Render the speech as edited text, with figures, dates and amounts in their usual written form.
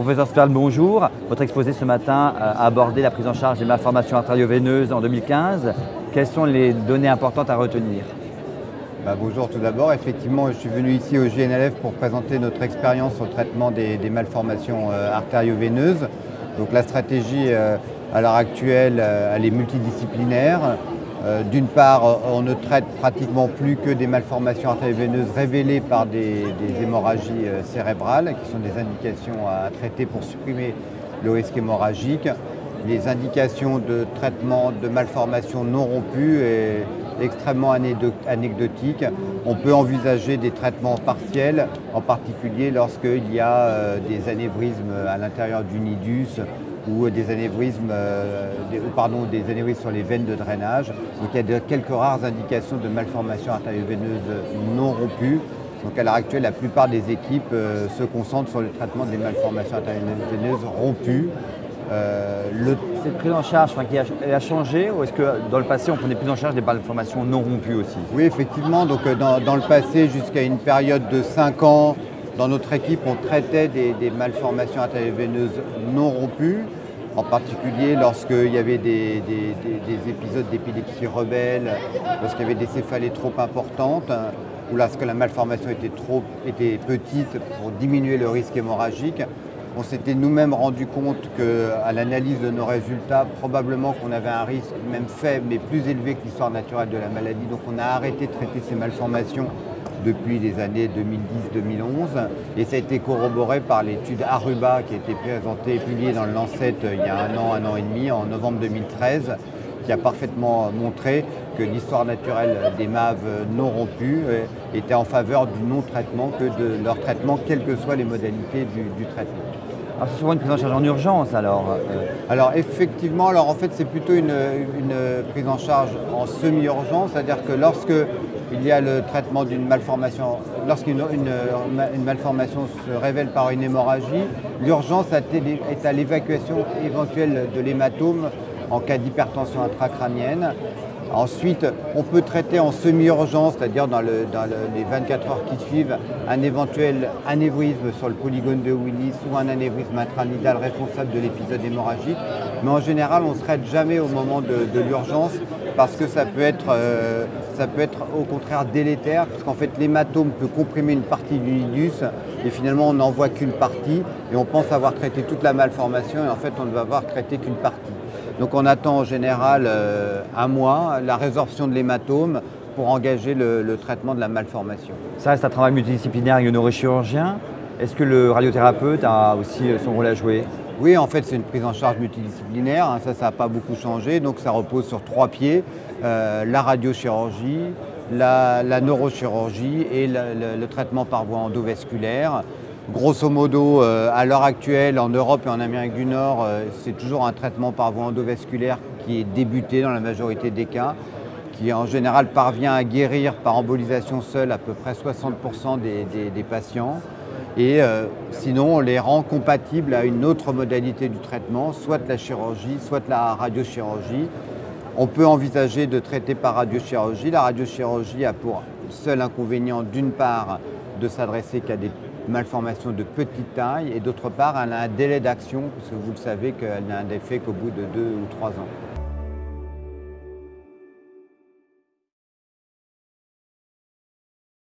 Professeur Sperl, bonjour. Votre exposé ce matin a abordé la prise en charge des malformations artério-veineuses en 2015. Quelles sont les données importantes à retenir? Bonjour tout d'abord. Effectivement, je suis venu ici au JNLF pour présenter notre expérience au traitement des malformations artério-veineuses. Donc la stratégie à l'heure actuelle, elle est multidisciplinaire. D'une part, on ne traite pratiquement plus que des malformations artério-veineuses révélées par des hémorragies cérébrales, qui sont des indications à traiter pour supprimer le risque hémorragique. Les indications de traitement de malformations non rompues est extrêmement anecdotique. On peut envisager des traitements partiels, en particulier lorsqu'il y a des anévrismes à l'intérieur du nidus ou des anévrismes, des anévrismes sur les veines de drainage. Donc il y a quelques rares indications de malformations artério-veineuses non rompues. Donc à l'heure actuelle, la plupart des équipes se concentrent sur le traitement des malformations artério-veineuses rompues. Cette prise en charge, elle a changé, ou est-ce que dans le passé on prenait plus en charge des malformations non rompues aussi? Oui, effectivement. Donc dans le passé, jusqu'à une période de 5 ans, dans notre équipe, on traitait des malformations artério-veineuses non rompues, en particulier lorsqu'il y avait des épisodes d'épilepsie rebelle, lorsqu'il y avait des céphalées trop importantes, ou lorsque la malformation était petite pour diminuer le risque hémorragique. On s'était nous-mêmes rendu compte qu'à l'analyse de nos résultats, probablement qu'on avait un risque même faible, mais plus élevé que l'histoire naturelle de la maladie. Donc on a arrêté de traiter ces malformations depuis les années 2010-2011. Et ça a été corroboré par l'étude Aruba qui a été présentée et publiée dans le Lancet il y a un an et demi, en novembre 2013, qui a parfaitement montré que l'histoire naturelle des MAV non rompues était en faveur du non-traitement que de leur traitement, quelles que soient les modalités du traitement. Alors c'est souvent une prise en charge en urgence alors? Alors effectivement, en fait c'est plutôt une prise en charge en semi-urgence, c'est-à-dire que lorsque il y a le traitement d'une malformation, lorsqu'une malformation se révèle par une hémorragie, l'urgence est à l'évacuation éventuelle de l'hématome en cas d'hypertension intracrânienne. Ensuite, on peut traiter en semi-urgence, c'est-à-dire dans les 24 heures qui suivent, un éventuel anévrisme sur le polygone de Willis ou un anévrisme intranidal responsable de l'épisode hémorragique. Mais en général, on ne traite jamais au moment de l'urgence parce que ça peut être au contraire délétère, parce qu'en fait l'hématome peut comprimer une partie du nidus et finalement on n'en voit qu'une partie et on pense avoir traité toute la malformation et en fait on ne va avoir traité qu'une partie. Donc on attend en général un mois la résorption de l'hématome pour engager le traitement de la malformation. Ça reste un travail multidisciplinaire avec le neurochirurgien. Est-ce que le radiothérapeute a aussi son rôle à jouer? Oui, en fait c'est une prise en charge multidisciplinaire, ça n'a pas beaucoup changé, donc ça repose sur 3 pieds, la radiochirurgie, la neurochirurgie et le traitement par voie endovasculaire. Grosso modo, à l'heure actuelle, en Europe et en Amérique du Nord, c'est toujours un traitement par voie endovasculaire qui est débuté dans la majorité des cas, qui en général parvient à guérir par embolisation seule à peu près 60% des patients. Et sinon, on les rend compatibles à une autre modalité du traitement, soit la chirurgie, soit la radiochirurgie. On peut envisager de traiter par radiochirurgie. La radiochirurgie a pour seul inconvénient, d'une part, de s'adresser qu'à des malformations de petite taille et d'autre part, elle a un délai d'action, parce que vous le savez qu'elle n'a un effet qu'au bout de 2 ou 3 ans.